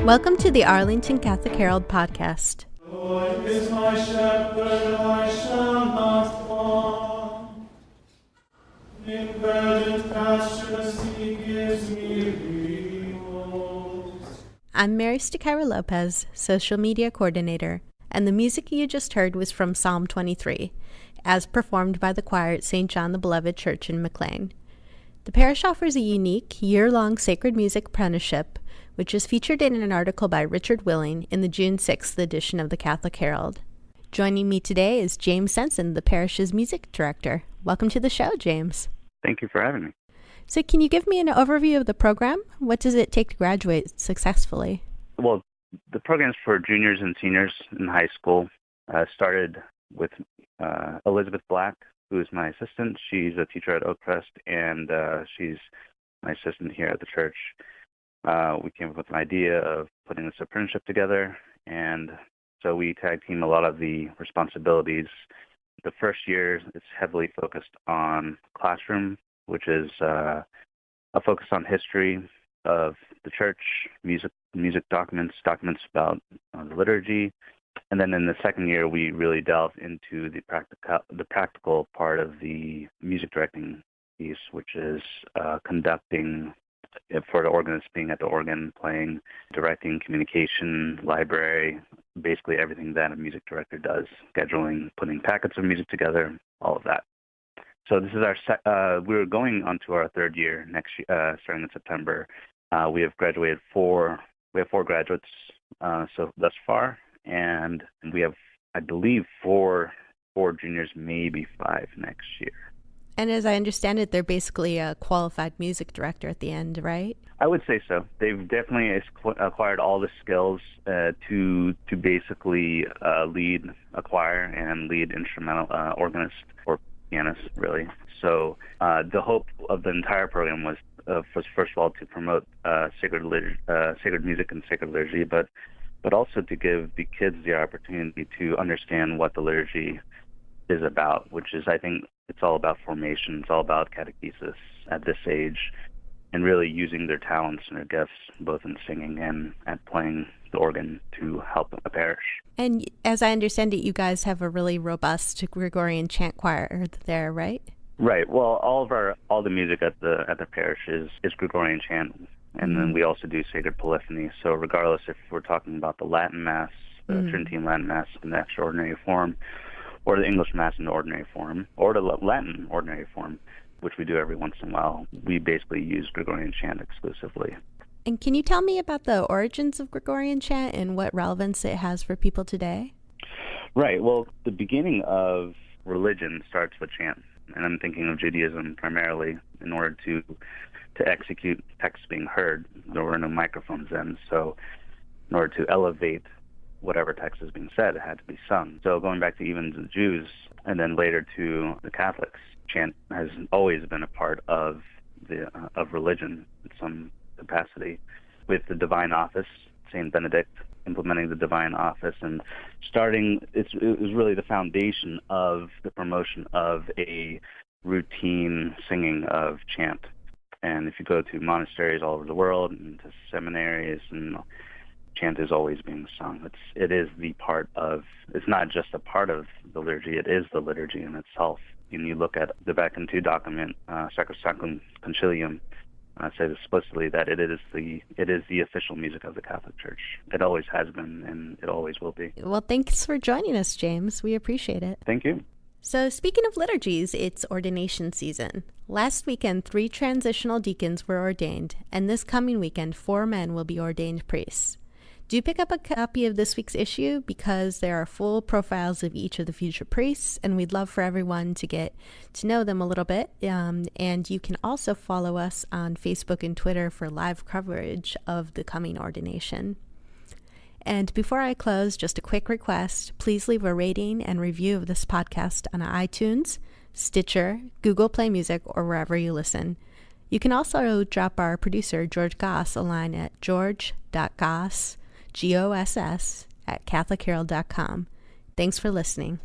Welcome to the Arlington Catholic Herald Podcast. The Lord is my shepherd, I shall not want. In verdant pastures he gives me repose. I'm Mary Stakira Lopez, Social Media Coordinator, and the music you just heard was from Psalm 23, as performed by the choir at St. John the Beloved Church in McLean. The parish offers a unique, year-long sacred music apprenticeship, which is featured in an article by Richard Willing in the June 6th edition of the Catholic Herald. Joining me today is James Senson, the parish's music director. Welcome to the show, James. Thank you for having me. So can you give me an overview of the program? What does it take to graduate successfully? Well, the program's for juniors and seniors in high school. Started with Elizabeth Black, who is my assistant. She's a teacher at Oakcrest, and she's my assistant here at the church. We came up with an idea of putting this apprenticeship together, and so we tag team a lot of the responsibilities. The first year is heavily focused on classroom, which is a focus on history of the church, music documents about the liturgy. And then in the second year, we really delve into the practical part of the music directing piece, which is conducting, for the organist, being at the organ, playing, directing, communication, library, basically everything that a music director does, scheduling, putting packets of music together, all of that. So this is we're going on to our third year next year, starting in September. We have graduated we have four graduates so thus far, and we have, I believe, four juniors, maybe 5 next year. And as I understand it, they're basically a qualified music director at the end, right? I would say so. They've definitely acquired all the skills to basically lead a choir and lead instrumental organist or pianist, really. So the hope of the entire program was first of all to promote sacred music and sacred liturgy, but also to give the kids the opportunity to understand what the liturgy is about, which is, I think, it's all about formation. It's all about catechesis at this age, and really using their talents and their gifts, both in singing and at playing the organ, to help a parish. And as I understand it, you guys have a really robust Gregorian chant choir there, right? Right. Well, all the music at the parish is Gregorian chant, and then we also do sacred polyphony. So regardless if we're talking about the Latin Mass, the Tridentine Latin Mass in the extraordinary form, or the English Mass in the ordinary form, or the Latin ordinary form, which we do every once in a while, we basically use Gregorian chant exclusively. And can you tell me about the origins of Gregorian chant and what relevance it has for people today? Right. Well, the beginning of religion starts with chant, and I'm thinking of Judaism primarily. In order to execute texts being heard, there were no microphones then, so in order to elevate whatever text is being said, it had to be sung. So going back to even the Jews, and then later to the Catholics, chant has always been a part of religion in some capacity. With the divine office, Saint Benedict implementing the divine office and it was really the foundation of the promotion of a routine singing of chant. And if you go to monasteries all over the world and to seminaries, and chant is always being sung. It's not just a part of the liturgy, it is the liturgy in itself. And you look at the Vatican II document, Sacrosanctum Concilium, says explicitly that it is the official music of the Catholic Church. It always has been, and it always will be. Well, thanks for joining us, James. We appreciate it. Thank you. So speaking of liturgies, it's ordination season. Last weekend, 3 transitional deacons were ordained, and this coming weekend, 4 men will be ordained priests. Do pick up a copy of this week's issue, because there are full profiles of each of the future priests, and we'd love for everyone to get to know them a little bit. And you can also follow us on Facebook and Twitter for live coverage of the coming ordination. And before I close, just a quick request. Please leave a rating and review of this podcast on iTunes, Stitcher, Google Play Music, or wherever you listen. You can also drop our producer, George Goss, a line at george.goss, GOSS, @catholicherald.com. Thanks for listening.